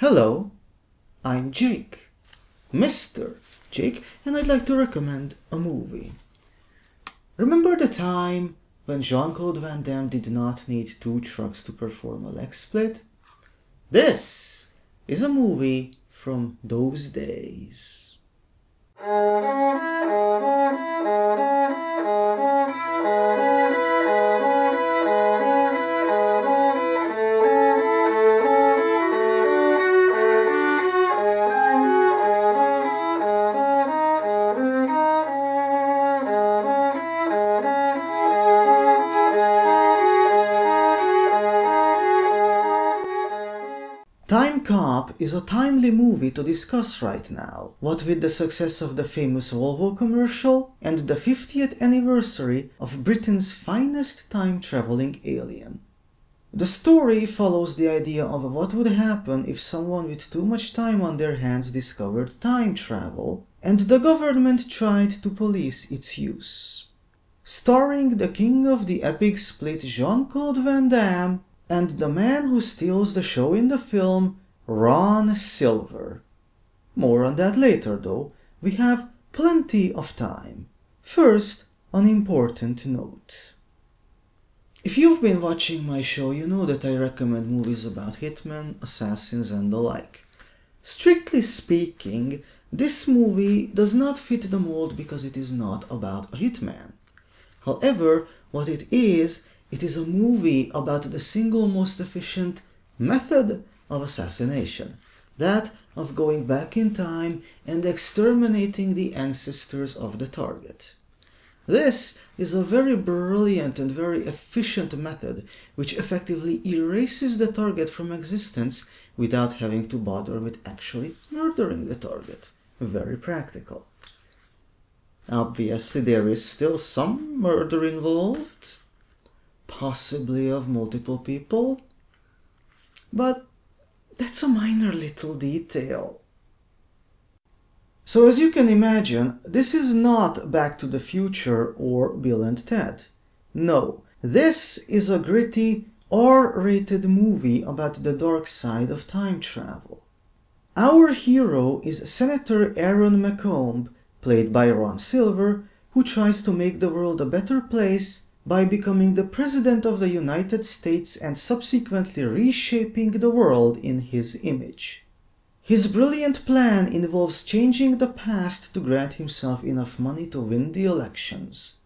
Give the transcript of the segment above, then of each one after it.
Hello, I'm Jake, Mr. Jake, and I'd like to recommend a movie. Remember the time when Jean-Claude Van Damme did not need 2 trucks to perform a leg split? This is a movie from those days. Timecop is a timely movie to discuss right now, what with the success of the famous Volvo commercial and the 50th anniversary of Britain's finest time-traveling alien. The story follows the idea of what would happen if someone with too much time on their hands discovered time travel, and the government tried to police its use. Starring the king of the epic split Jean-Claude Van Damme and the man who steals the show in the film, Ron Silver. More on that later though, we have plenty of time. First, an important note. If you've been watching my show, you know that I recommend movies about hitmen, assassins and the like. Strictly speaking, this movie does not fit the mold because it is not about a hitman. However, what it is a movie about the single most efficient method of assassination, that of going back in time and exterminating the ancestors of the target. This is a very brilliant and very efficient method which effectively erases the target from existence without having to bother with actually murdering the target. Very practical. Obviously, there is still some murder involved, possibly of multiple people, but that's a minor little detail. So as you can imagine, this is not Back to the Future or Bill and Ted. No, this is a gritty R-rated movie about the dark side of time travel. Our hero is Senator Aaron McComb, played by Ron Silver, who tries to make the world a better place by becoming the President of the United States and subsequently reshaping the world in his image. His brilliant plan involves changing the past to grant himself enough money to win the elections.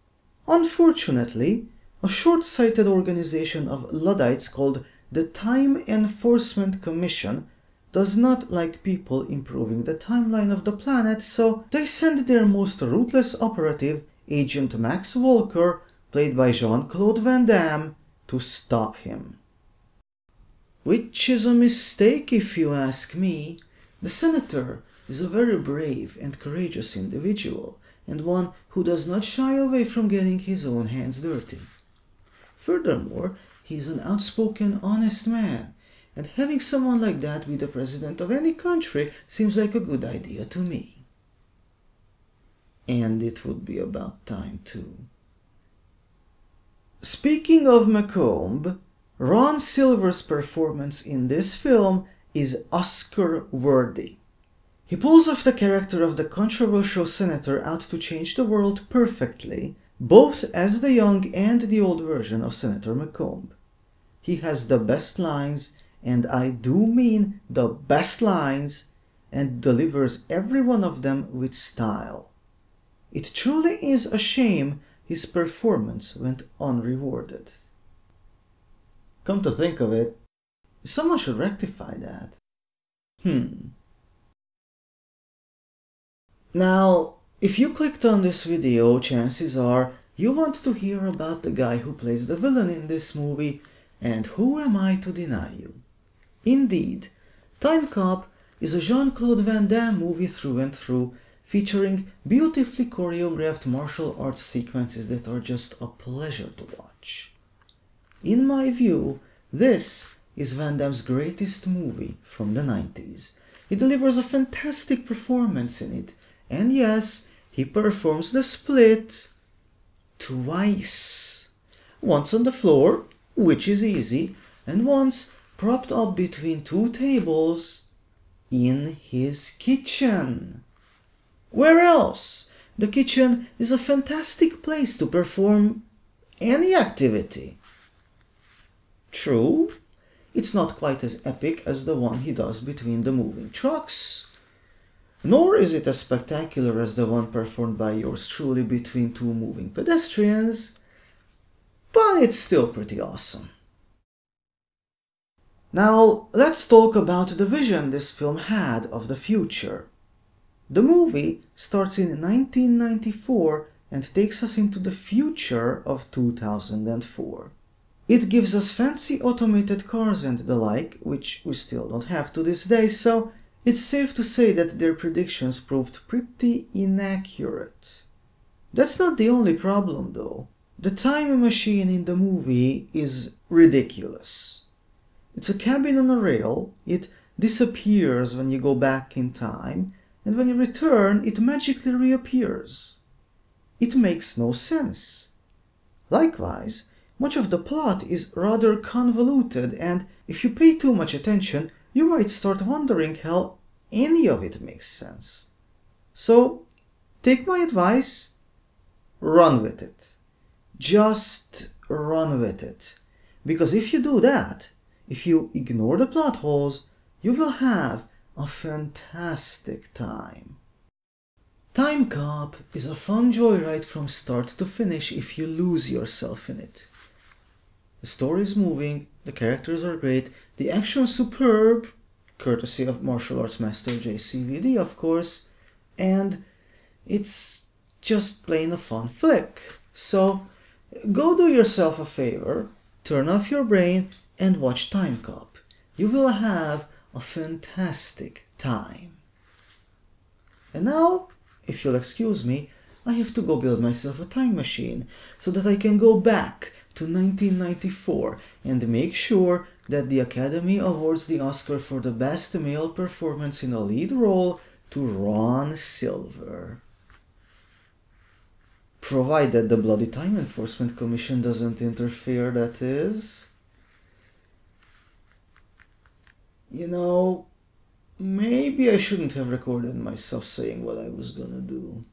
Unfortunately, a short-sighted organization of Luddites called the Time Enforcement Commission does not like people improving the timeline of the planet, so they send their most ruthless operative, Agent Max Walker, played by Jean-Claude Van Damme, to stop him. Which is a mistake if you ask me. The senator is a very brave and courageous individual, and one who does not shy away from getting his own hands dirty. Furthermore, he is an outspoken, honest man, and having someone like that be the president of any country seems like a good idea to me. And it would be about time too. Speaking of McComb, Ron Silver's performance in this film is Oscar-worthy. He pulls off the character of the controversial senator out to change the world perfectly, both as the young and the old version of Senator McComb. He has the best lines, and I do mean the best lines, and delivers every one of them with style. It truly is a shame his performance went unrewarded. Come to think of it, someone should rectify that. Now, if you clicked on this video, chances are you want to hear about the guy who plays the villain in this movie, and who am I to deny you? Indeed, Timecop is a Jean-Claude Van Damme movie through and through, featuring beautifully choreographed martial arts sequences that are just a pleasure to watch. In my view, this is Van Damme's greatest movie from the 90s. He delivers a fantastic performance in it, and yes, he performs the split twice. Once on the floor, which is easy, and once propped up between 2 tables, In his kitchen. Where else? The kitchen is a fantastic place to perform any activity. True, it's not quite as epic as the one he does between the moving trucks, nor is it as spectacular as the one performed by yours truly between two moving pedestrians, but it's still pretty awesome. Now, let's talk about the vision this film had of the future. The movie starts in 1994 and takes us into the future of 2004. It gives us fancy automated cars and the like, which we still don't have to this day, so it's safe to say that their predictions proved pretty inaccurate. That's not the only problem though. The time machine in the movie is ridiculous. It's a cabin on a rail, it disappears when you go back in time, and when you return, it magically reappears. It makes no sense. Likewise, much of the plot is rather convoluted, and if you pay too much attention, you might start wondering how any of it makes sense. So, take my advice, run with it. Just run with it. Because if you do that, if you ignore the plot holes, you will have a fantastic time. Timecop is a fun joyride from start to finish if you lose yourself in it. The story is moving, the characters are great, the action is superb, courtesy of martial arts master JCVD of course, and it's just plain a fun flick. So go do yourself a favor, turn off your brain and watch Timecop. You will have a fantastic time. And now, if you'll excuse me, I have to go build myself a time machine so that I can go back to 1994 and make sure that the Academy awards the Oscar for the Best Male Performance in a Lead Role to Ron Silver. Provided the bloody Time Enforcement Commission doesn't interfere, that is. You know, maybe I shouldn't have recorded myself saying what I was gonna do.